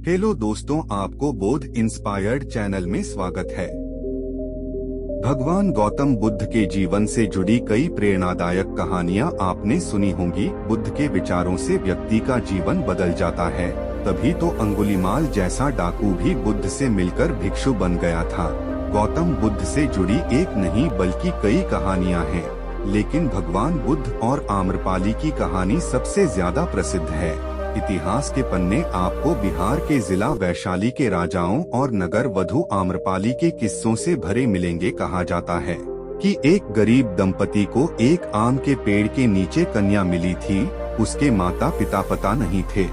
Hello दोस्तों, आपको बोध इंस्पायर्ड चैनल में स्वागत है। भगवान गौतम बुद्ध के जीवन से जुड़ी कई प्रेरणादायक कहानियां आपने सुनी होंगी। बुद्ध के विचारों से व्यक्ति का जीवन बदल जाता है। तभी तो अंगुलीमाल जैसा डाकू भी बुद्ध से मिलकर भिक्षु बन गया था। गौतम बुद्ध से जुड़ी एक नहीं बल्कि कई कहानियां हैं, लेकिन भगवान बुद्ध और आम्रपाली की कहानी सबसे ज्यादा प्रसिद्ध है। इतिहास के पन्ने आपको बिहार के जिला वैशाली के राजाओं और नगर वधु आम्रपाली के किस्सों से भरे मिलेंगे। कहा जाता है कि एक गरीब दंपति को एक आम के पेड़ के नीचे कन्या मिली थी। उसके माता पिता पता नहीं थे,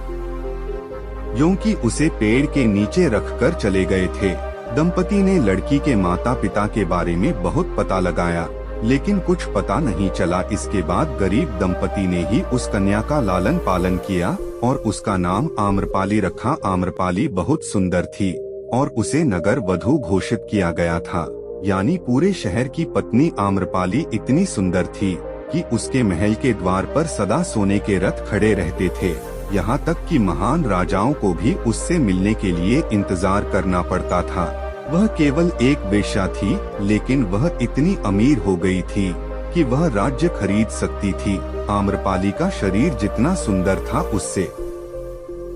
क्योंकि उसे पेड़ के नीचे रखकर चले गए थे। दंपति ने लड़की के माता पिता के बारे में बहुत पता लगाया, लेकिन कुछ पता नहीं चला। इसके बाद गरीब दंपति ने ही उस कन्या का लालन पालन किया और उसका नाम आम्रपाली रखा। आम्रपाली बहुत सुंदर थी और उसे नगर वधु घोषित किया गया था, यानी पूरे शहर की पत्नी आम्रपाली इतनी सुंदर थी कि उसके महल के द्वार पर सदा सोने के रथ खड़े रहते थे। यहाँ तक कि महान राजाओं को भी उससे मिलने के लिए इंतजार करना पड़ता था। वह केवल एक वेश्या थी, लेकिन वह इतनी अमीर हो गई थी कि वह राज्य खरीद सकती थी। आम्रपाली का शरीर जितना सुंदर था, उससे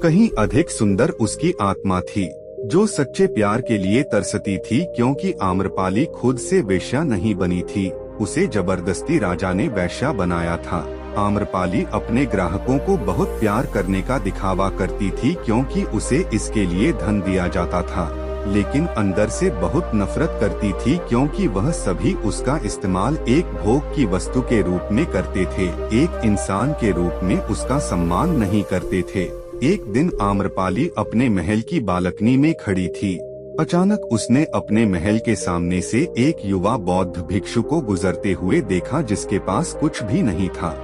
कहीं अधिक सुंदर उसकी आत्मा थी, जो सच्चे प्यार के लिए तरसती थी। क्योंकि आम्रपाली खुद से वेश्या नहीं बनी थी, उसे जबरदस्ती राजा ने वेश्या बनाया था। आम्रपाली अपने ग्राहकों को बहुत प्यार करने का दिखावा करती थी, क्योंकि उसे इसके लिए धन दिया जाता था, लेकिन अंदर से बहुत नफरत करती थी, क्योंकि वह सभी उसका इस्तेमाल एक भोग की वस्तु के रूप में करते थे। एक इंसान के रूप में उसका सम्मान नहीं करते थे। एक दिन आम्रपाली अपने महल की बालकनी में खड़ी थी। अचानक उसने अपने महल के सामने से एक युवा बौद्ध भिक्षु को गुजरते हुए देखा, जिसके पास कुछ भी नहीं था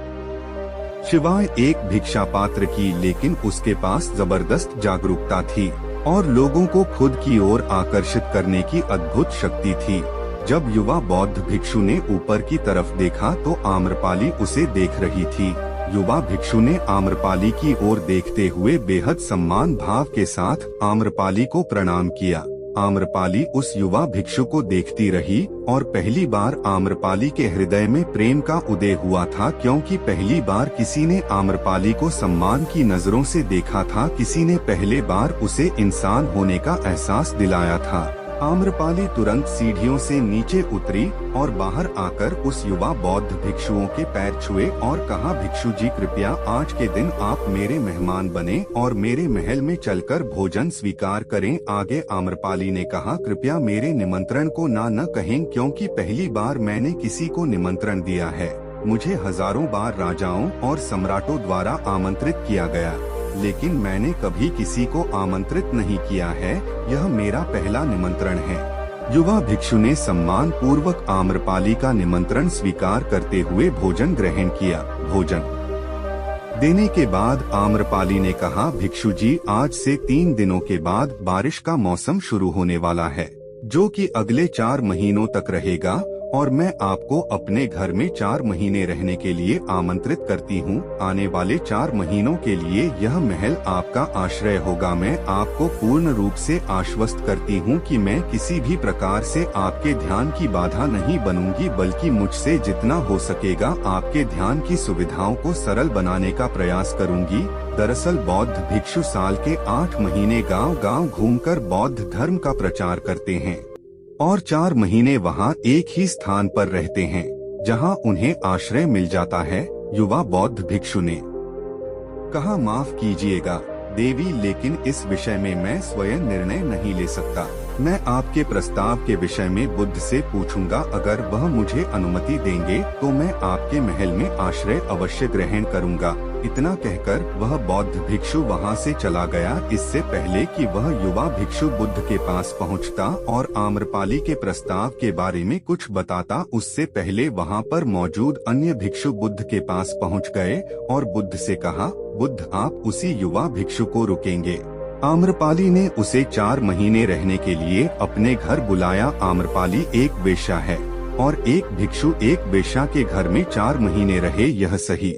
सिवाय एक भिक्षा पात्र की। लेकिन उसके पास जबरदस्त जागरूकता थी और लोगों को खुद की ओर आकर्षित करने की अद्भुत शक्ति थी। जब युवा बौद्ध भिक्षु ने ऊपर की तरफ देखा तो आम्रपाली उसे देख रही थी। युवा भिक्षु ने आम्रपाली की ओर देखते हुए बेहद सम्मान भाव के साथ आम्रपाली को प्रणाम किया। आम्रपाली उस युवा भिक्षु को देखती रही और पहली बार आम्रपाली के हृदय में प्रेम का उदय हुआ था, क्योंकि पहली बार किसी ने आम्रपाली को सम्मान की नजरों से देखा था। किसी ने पहले बार उसे इंसान होने का एहसास दिलाया था। आम्रपाली तुरंत सीढ़ियों से नीचे उतरी और बाहर आकर उस युवा बौद्ध भिक्षुओं के पैर छुए और कहा, भिक्षु जी कृपया आज के दिन आप मेरे मेहमान बने और मेरे महल में चलकर भोजन स्वीकार करें। आगे आम्रपाली ने कहा, कृपया मेरे निमंत्रण को न कहें, क्योंकि पहली बार मैंने किसी को निमंत्रण दिया है। मुझे हजारों बार राजाओं और सम्राटों द्वारा आमंत्रित किया गया, लेकिन मैंने कभी किसी को आमंत्रित नहीं किया है। यह मेरा पहला निमंत्रण है। युवा भिक्षु ने सम्मान पूर्वक आम्रपाली का निमंत्रण स्वीकार करते हुए भोजन ग्रहण किया। भोजन देने के बाद आम्रपाली ने कहा, भिक्षु जी आज से 3 दिनों के बाद बारिश का मौसम शुरू होने वाला है, जो कि अगले 4 महीनों तक रहेगा, और मैं आपको अपने घर में 4 महीने रहने के लिए आमंत्रित करती हूँ। आने वाले 4 महीनों के लिए यह महल आपका आश्रय होगा। मैं आपको पूर्ण रूप से आश्वस्त करती हूँ कि मैं किसी भी प्रकार से आपके ध्यान की बाधा नहीं बनूंगी, बल्कि मुझसे जितना हो सकेगा आपके ध्यान की सुविधाओं को सरल बनाने का प्रयास करूंगी। दरअसल बौद्ध भिक्षु साल के 8 महीने गांव-गांव घूमकर बौद्ध धर्म का प्रचार करते हैं और 4 महीने वहां एक ही स्थान पर रहते हैं, जहां उन्हें आश्रय मिल जाता है। युवा बौद्ध भिक्षु ने कहा, माफ कीजिएगा देवी, लेकिन इस विषय में मैं स्वयं निर्णय नहीं ले सकता। मैं आपके प्रस्ताव के विषय में बुद्ध से पूछूंगा। अगर वह मुझे अनुमति देंगे तो मैं आपके महल में आश्रय अवश्य ग्रहण करूंगा। इतना कहकर वह बौद्ध भिक्षु वहां से चला गया। इससे पहले कि वह युवा भिक्षु बुद्ध के पास पहुंचता और आम्रपाली के प्रस्ताव के बारे में कुछ बताता, उससे पहले वहां पर मौजूद अन्य भिक्षु बुद्ध के पास पहुंच गए और बुद्ध से कहा, बुद्ध आप उसी युवा भिक्षु को रुकेंगे। आम्रपाली ने उसे 4 महीने रहने के लिए अपने घर बुलाया। आम्रपाली एक वेश्या है और एक भिक्षु एक वेश्या के घर में 4 महीने रहे, यह सही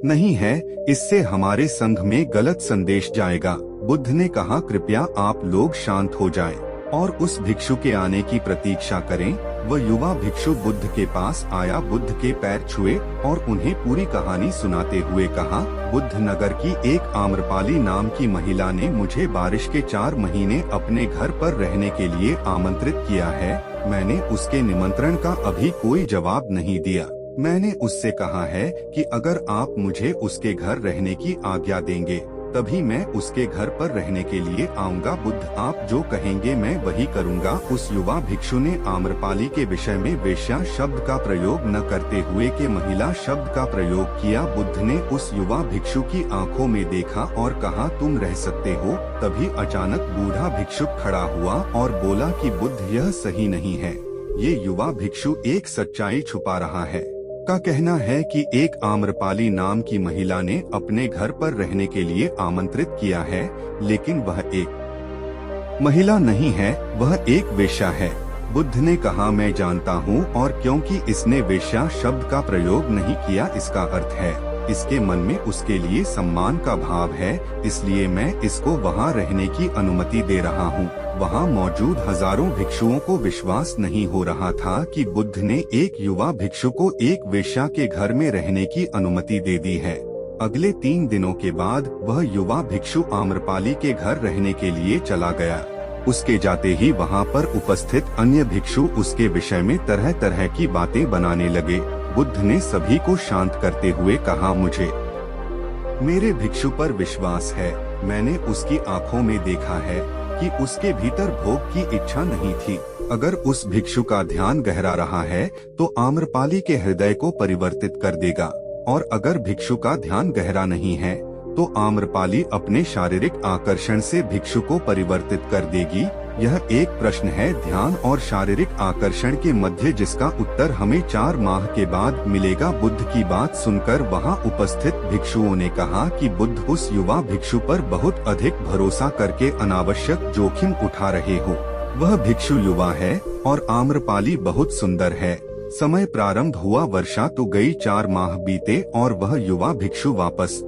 नहीं है। इससे हमारे संघ में गलत संदेश जाएगा। बुद्ध ने कहा, कृपया आप लोग शांत हो जाएं और उस भिक्षु के आने की प्रतीक्षा करें। वह युवा भिक्षु बुद्ध के पास आया, बुद्ध के पैर छुए और उन्हें पूरी कहानी सुनाते हुए कहा, बुद्ध नगर की एक आम्रपाली नाम की महिला ने मुझे बारिश के 4 महीने अपने घर पर रहने के लिए आमंत्रित किया है। मैंने उसके निमंत्रण का अभी कोई जवाब नहीं दिया। मैंने उससे कहा है कि अगर आप मुझे उसके घर रहने की आज्ञा देंगे तभी मैं उसके घर पर रहने के लिए आऊँगा। बुद्ध, आप जो कहेंगे मैं वही करूँगा। उस युवा भिक्षु ने आम्रपाली के विषय में वेश्या शब्द का प्रयोग न करते हुए के महिला शब्द का प्रयोग किया। बुद्ध ने उस युवा भिक्षु की आंखों में देखा और कहा, तुम रह सकते हो। तभी अचानक बूढ़ा भिक्षुक खड़ा हुआ और बोला कि बुद्ध, यह सही नहीं है। ये युवा भिक्षु एक सच्चाई छुपा रहा है। का कहना है कि एक आम्रपाली नाम की महिला ने अपने घर पर रहने के लिए आमंत्रित किया है, लेकिन वह एक महिला नहीं है, वह एक वेश्या है। बुद्ध ने कहा, मैं जानता हूँ, और क्योंकि इसने वेश्या शब्द का प्रयोग नहीं किया, इसका अर्थ है इसके मन में उसके लिए सम्मान का भाव है, इसलिए मैं इसको वहाँ रहने की अनुमति दे रहा हूँ। वहाँ मौजूद हजारों भिक्षुओं को विश्वास नहीं हो रहा था कि बुद्ध ने एक युवा भिक्षु को एक वेश्या के घर में रहने की अनुमति दे दी है। अगले 3 दिनों के बाद वह युवा भिक्षु आम्रपाली के घर रहने के लिए चला गया। उसके जाते ही वहाँ पर उपस्थित अन्य भिक्षु उसके विषय में तरह तरह की बातें बनाने लगे। बुद्ध ने सभी को शांत करते हुए कहा, मुझे मेरे भिक्षु पर विश्वास है। मैंने उसकी आंखों में देखा है कि उसके भीतर भोग की इच्छा नहीं थी। अगर उस भिक्षु का ध्यान गहरा रहा है तो आम्रपाली के हृदय को परिवर्तित कर देगा, और अगर भिक्षु का ध्यान गहरा नहीं है तो आम्रपाली अपने शारीरिक आकर्षण से भिक्षु को परिवर्तित कर देगी। यह एक प्रश्न है ध्यान और शारीरिक आकर्षण के मध्य, जिसका उत्तर हमें 4 माह के बाद मिलेगा। बुद्ध की बात सुनकर वहां उपस्थित भिक्षुओं ने कहा कि बुद्ध, उस युवा भिक्षु पर बहुत अधिक भरोसा करके अनावश्यक जोखिम उठा रहे हो। वह भिक्षु युवा है और आम्रपाली बहुत सुंदर है। समय प्रारंभ हुआ, वर्षा तो गई, 4 माह बीते और वह युवा भिक्षु वापस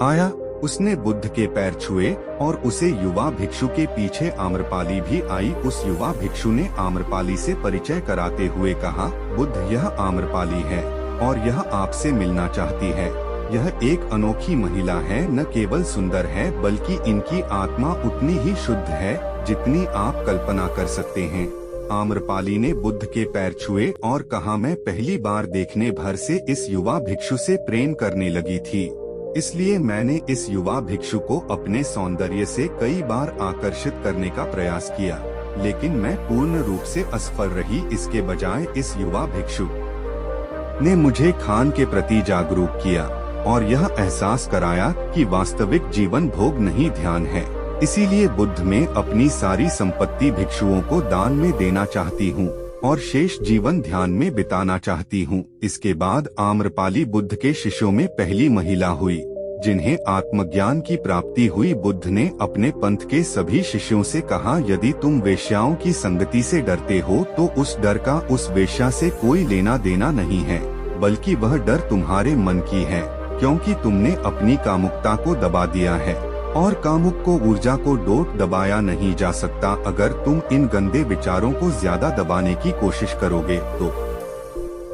आया। उसने बुद्ध के पैर छुए और उसे युवा भिक्षु के पीछे आम्रपाली भी आई। उस युवा भिक्षु ने आम्रपाली से परिचय कराते हुए कहा, बुद्ध, यह आम्रपाली है और यह आपसे मिलना चाहती है। यह एक अनोखी महिला है, न केवल सुंदर है बल्कि इनकी आत्मा उतनी ही शुद्ध है जितनी आप कल्पना कर सकते हैं। आम्रपाली ने बुद्ध के पैर छुए और कहा, मैं पहली बार देखने भर से इस युवा भिक्षु से प्रेम करने लगी थी, इसलिए मैंने इस युवा भिक्षु को अपने सौंदर्य से कई बार आकर्षित करने का प्रयास किया, लेकिन मैं पूर्ण रूप से असफल रही। इसके बजाय इस युवा भिक्षु ने मुझे खान के प्रति जागरूक किया और यह एहसास कराया कि वास्तविक जीवन भोग नहीं, ध्यान है। इसीलिए बुद्ध में अपनी सारी संपत्ति भिक्षुओं को दान में देना चाहती हूँ और शेष जीवन ध्यान में बिताना चाहती हूँ। इसके बाद आम्रपाली बुद्ध के शिष्यों में पहली महिला हुई जिन्हें आत्मज्ञान की प्राप्ति हुई। बुद्ध ने अपने पंथ के सभी शिष्यों से कहा, यदि तुम वेश्याओं की संगति से डरते हो तो उस डर का उस वेश्या से कोई लेना देना नहीं है, बल्कि वह डर तुम्हारे मन की है, क्योंकि तुमने अपनी कामुकता को दबा दिया है और कामुक को ऊर्जा को डोट दबाया नहीं जा सकता। अगर तुम इन गंदे विचारों को ज्यादा दबाने की कोशिश करोगे तो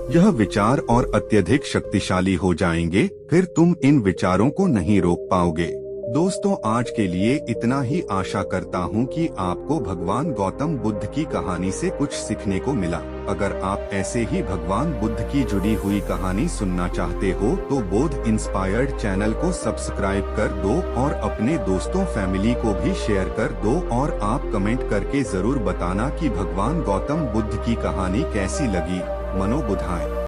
यह विचार और अत्यधिक शक्तिशाली हो जाएंगे, फिर तुम इन विचारों को नहीं रोक पाओगे। दोस्तों, आज के लिए इतना ही। आशा करता हूँ कि आपको भगवान गौतम बुद्ध की कहानी से कुछ सीखने को मिला। अगर आप ऐसे ही भगवान बुद्ध की जुड़ी हुई कहानी सुनना चाहते हो तो बोध इंस्पायर्ड चैनल को सब्सक्राइब कर दो और अपने दोस्तों फैमिली को भी शेयर कर दो, और आप कमेंट करके जरूर बताना कि भगवान गौतम बुद्ध की कहानी कैसी लगी। मनो बुधाएं।